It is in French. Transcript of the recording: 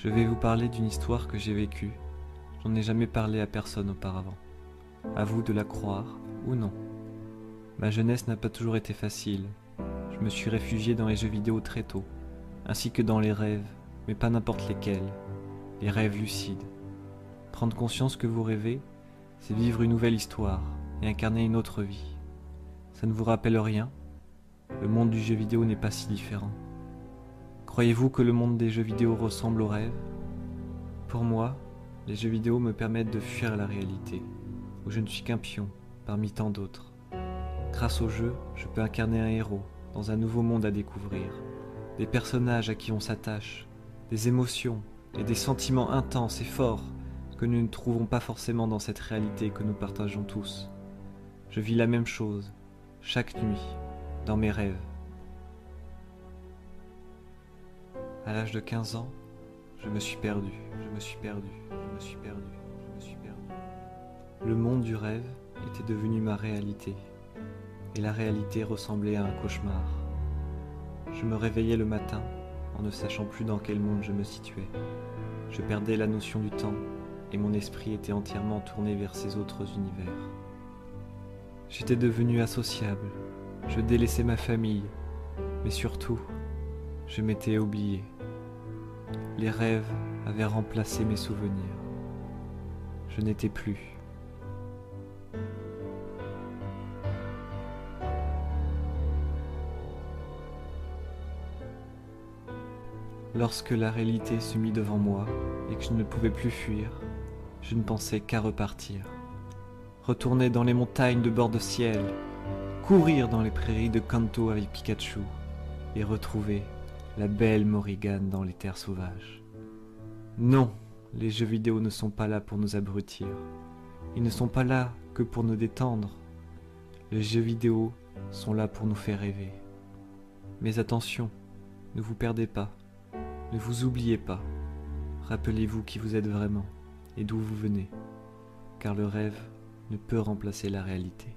Je vais vous parler d'une histoire que j'ai vécue. J'en ai jamais parlé à personne auparavant. À vous de la croire ou non. Ma jeunesse n'a pas toujours été facile. Je me suis réfugié dans les jeux vidéo très tôt, ainsi que dans les rêves, mais pas n'importe lesquels. Les rêves lucides. Prendre conscience que vous rêvez, c'est vivre une nouvelle histoire et incarner une autre vie. Ça ne vous rappelle rien? Le monde du jeu vidéo n'est pas si différent. Croyez-vous que le monde des jeux vidéo ressemble aux rêves? Pour moi, les jeux vidéo me permettent de fuir la réalité, où je ne suis qu'un pion parmi tant d'autres. Grâce au jeu, je peux incarner un héros dans un nouveau monde à découvrir, des personnages à qui on s'attache, des émotions et des sentiments intenses et forts que nous ne trouvons pas forcément dans cette réalité que nous partageons tous. Je vis la même chose, chaque nuit, dans mes rêves. À l'âge de 15 ans, je me suis perdu. Le monde du rêve était devenu ma réalité, et la réalité ressemblait à un cauchemar. Je me réveillais le matin en ne sachant plus dans quel monde je me situais. Je perdais la notion du temps, et mon esprit était entièrement tourné vers ces autres univers. J'étais devenu associable, je délaissais ma famille, mais surtout, je m'étais oublié. Les rêves avaient remplacé mes souvenirs. Je n'étais plus. Lorsque la réalité se mit devant moi et que je ne pouvais plus fuir, je ne pensais qu'à repartir. Retourner dans les montagnes de bord de ciel, courir dans les prairies de Kanto avec Pikachu et retrouver la belle Morrigan dans les terres sauvages. Non, les jeux vidéo ne sont pas là pour nous abrutir. Ils ne sont pas là que pour nous détendre. Les jeux vidéo sont là pour nous faire rêver. Mais attention, ne vous perdez pas, ne vous oubliez pas. Rappelez-vous qui vous êtes vraiment et d'où vous venez, car le rêve ne peut remplacer la réalité.